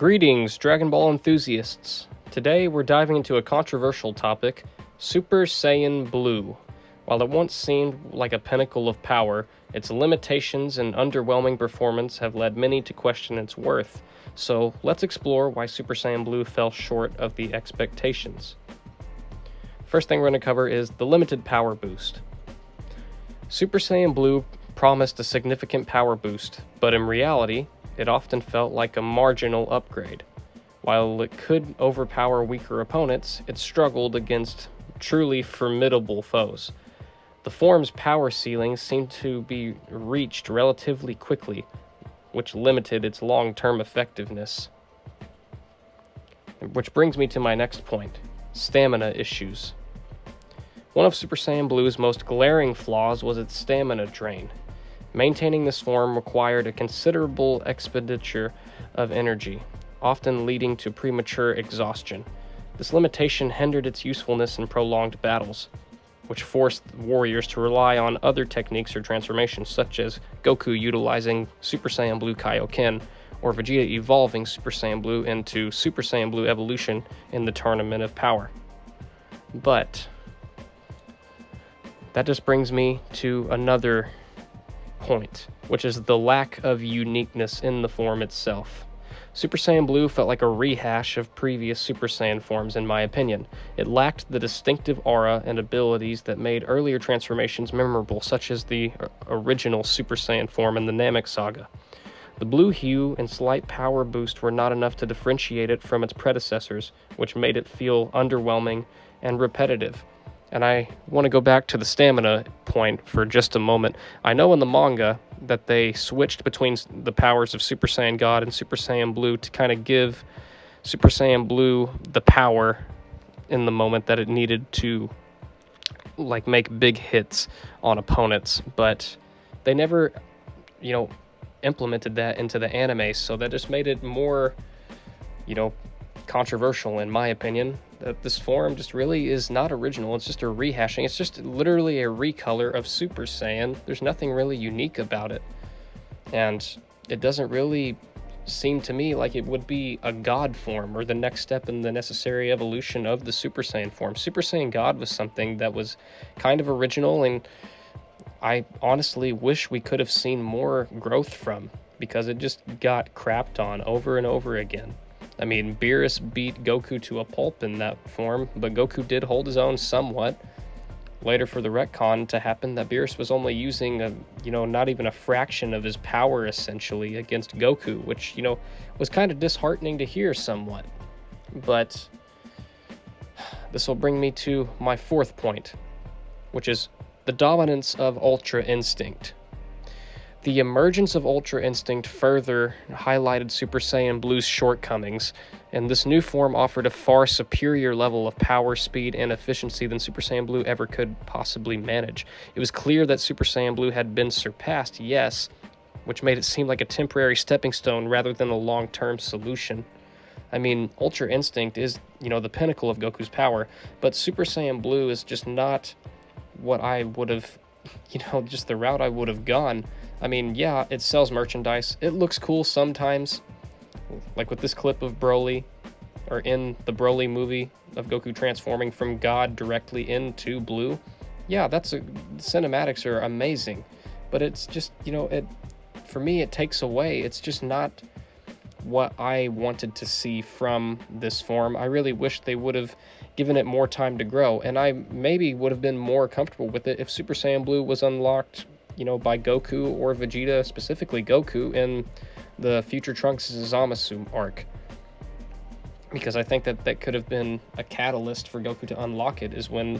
Greetings, Dragon Ball enthusiasts. Today we're diving into a controversial topic, Super Saiyan Blue. While it once seemed like a pinnacle of power, its limitations and underwhelming performance have led many to question its worth. So let's explore why Super Saiyan Blue fell short of the expectations. First thing we're going to cover is the limited power boost. Super Saiyan Blue promised a significant power boost, but in reality, it often felt like a marginal upgrade. While it could overpower weaker opponents, it struggled against truly formidable foes. The form's power ceiling seemed to be reached relatively quickly, which limited its long-term effectiveness. Which brings me to my next point, stamina issues. One of Super Saiyan Blue's most glaring flaws was its stamina drain. Maintaining this form required a considerable expenditure of energy, often leading to premature exhaustion. This limitation hindered its usefulness in prolonged battles, which forced warriors to rely on other techniques or transformations, such as Goku utilizing Super Saiyan Blue Kaioken, or Vegeta evolving Super Saiyan Blue into Super Saiyan Blue Evolution in the Tournament of Power. But that just brings me to another point, which is the lack of uniqueness in the form itself. Super Saiyan Blue felt like a rehash of previous Super Saiyan forms in my opinion. It lacked the distinctive aura and abilities that made earlier transformations memorable, such as the original Super Saiyan form in the Namek saga. The blue hue and slight power boost were not enough to differentiate it from its predecessors, which made it feel underwhelming and repetitive. And I want to go back to the stamina point for just a moment. I know in the manga that they switched between the powers of Super Saiyan God and Super Saiyan Blue to kind of give Super Saiyan Blue the power in the moment that it needed to make big hits on opponents, but they never, implemented that into the anime, so that just made it more, controversial in my opinion. That this form just really is not original. It's just a rehashing. It's just literally a recolor of Super Saiyan. There's nothing really unique about it. And it doesn't really seem to me like it would be a God form or the next step in the necessary evolution of the Super Saiyan form. Super Saiyan God was something that was kind of original, and I honestly wish we could have seen more growth from, because it just got crapped on over and over again. I mean, Beerus beat Goku to a pulp in that form, but Goku did hold his own somewhat. Later for the retcon to happen, that Beerus was only using not even a fraction of his power essentially against Goku, which, was kind of disheartening to hear somewhat. But this will bring me to my fourth point, which is the dominance of Ultra Instinct. The emergence of Ultra Instinct further highlighted Super Saiyan Blue's shortcomings, and this new form offered a far superior level of power, speed, and efficiency than Super Saiyan Blue ever could possibly manage. It was clear that Super Saiyan Blue had been surpassed, yes, which made it seem like a temporary stepping stone rather than a long-term solution. I mean, Ultra Instinct is, the pinnacle of Goku's power, but Super Saiyan Blue is just not what I would have, just the route I would have gone. I mean, yeah, it sells merchandise. It looks cool sometimes, like with this clip of Broly, or in the Broly movie of Goku transforming from God directly into Blue. Yeah, cinematics are amazing, but it's just, for me, it takes away. It's just not what I wanted to see from this form. I really wish they would have given it more time to grow, and I maybe would have been more comfortable with it if Super Saiyan Blue was unlocked by Goku or Vegeta, specifically Goku, in the Future Trunks' Zamasu arc. Because I think that could have been a catalyst for Goku to unlock it, is when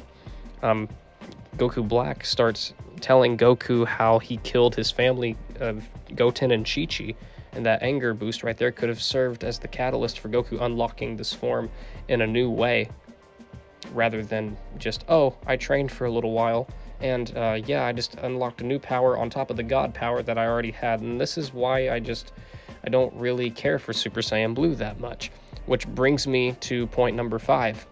Goku Black starts telling Goku how he killed his family of Goten and Chi-Chi, and that anger boost right there could have served as the catalyst for Goku unlocking this form in a new way, rather than just, I trained for a little while, and I just unlocked a new power on top of the God power that I already had. And this is why I don't really care for Super Saiyan Blue that much. Which brings me to point number 5.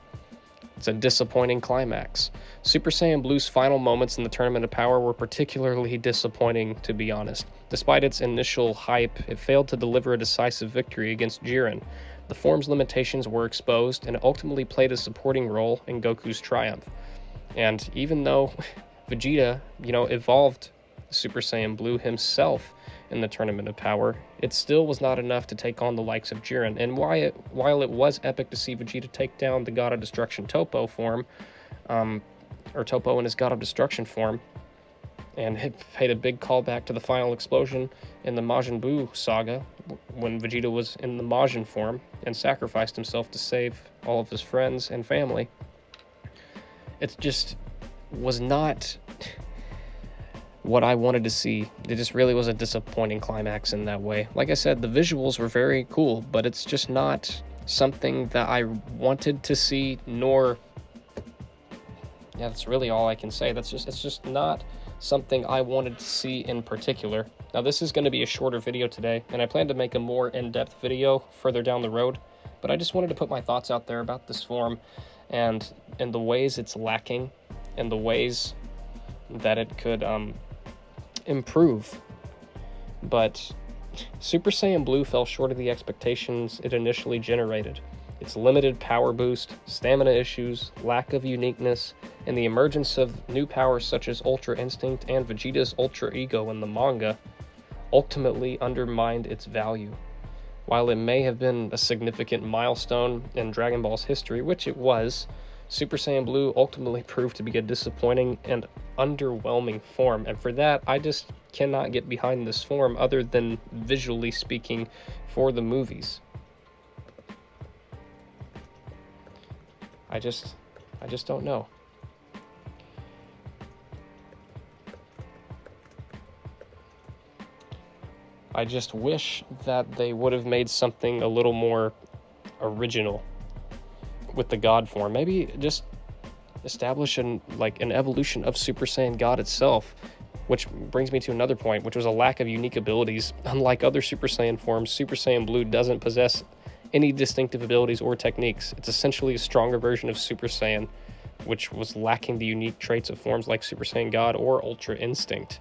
It's a disappointing climax. Super Saiyan Blue's final moments in the Tournament of Power were particularly disappointing, to be honest. Despite its initial hype, it failed to deliver a decisive victory against Jiren. The form's limitations were exposed, and it ultimately played a supporting role in Goku's triumph. And even though Vegeta, evolved Super Saiyan Blue himself in the Tournament of Power, it still was not enough to take on the likes of Jiren. And while it was epic to see Vegeta take down the God of Destruction Toppo form, or Toppo in his God of Destruction form, and it paid a big callback to the final explosion in the Majin Buu saga, when Vegeta was in the Majin form and sacrificed himself to save all of his friends and family. It just was not what I wanted to see. It just really was a disappointing climax in that way. Like I said, the visuals were very cool, but it's just not something that I wanted to see, nor... Yeah, that's really all I can say. It's just not something I wanted to see in particular. Now, this is going to be a shorter video today, and I plan to make a more in-depth video further down the road, but I just wanted to put my thoughts out there about this form, and in the ways it's lacking, and the ways that it could improve. But Super Saiyan Blue fell short of the expectations it initially generated. Its limited power boost, stamina issues, lack of uniqueness, and the emergence of new powers such as Ultra Instinct and Vegeta's Ultra Ego in the manga ultimately undermined its value. While it may have been a significant milestone in Dragon Ball's history, which it was, Super Saiyan Blue ultimately proved to be a disappointing and underwhelming form, and for that, I just cannot get behind this form other than visually speaking for the movies. I just don't know. I just wish that they would have made something a little more original with the God form. Maybe just establish an evolution of Super Saiyan God itself, which brings me to another point, which was a lack of unique abilities. Unlike other Super Saiyan forms, Super Saiyan Blue doesn't possess any distinctive abilities or techniques. It's essentially a stronger version of Super Saiyan, which was lacking the unique traits of forms like Super Saiyan God or Ultra Instinct.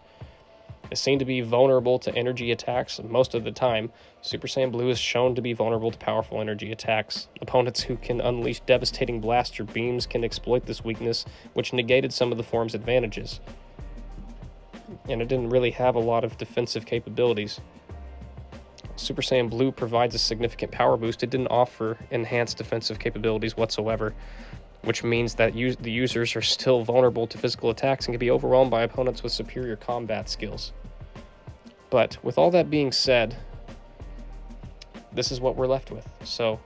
It seemed to be vulnerable to energy attacks most of the time. Super Saiyan Blue is shown to be vulnerable to powerful energy attacks. Opponents who can unleash devastating blasts or beams can exploit this weakness, which negated some of the form's advantages. And it didn't really have a lot of defensive capabilities. Super Saiyan Blue provides a significant power boost. It didn't offer enhanced defensive capabilities whatsoever, which means that the users are still vulnerable to physical attacks and can be overwhelmed by opponents with superior combat skills. But with all that being said, this is what we're left with. So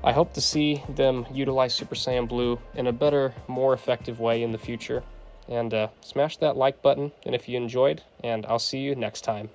I hope to see them utilize Super Saiyan Blue in a better, more effective way in the future. And smash that like button, and if you enjoyed, and I'll see you next time.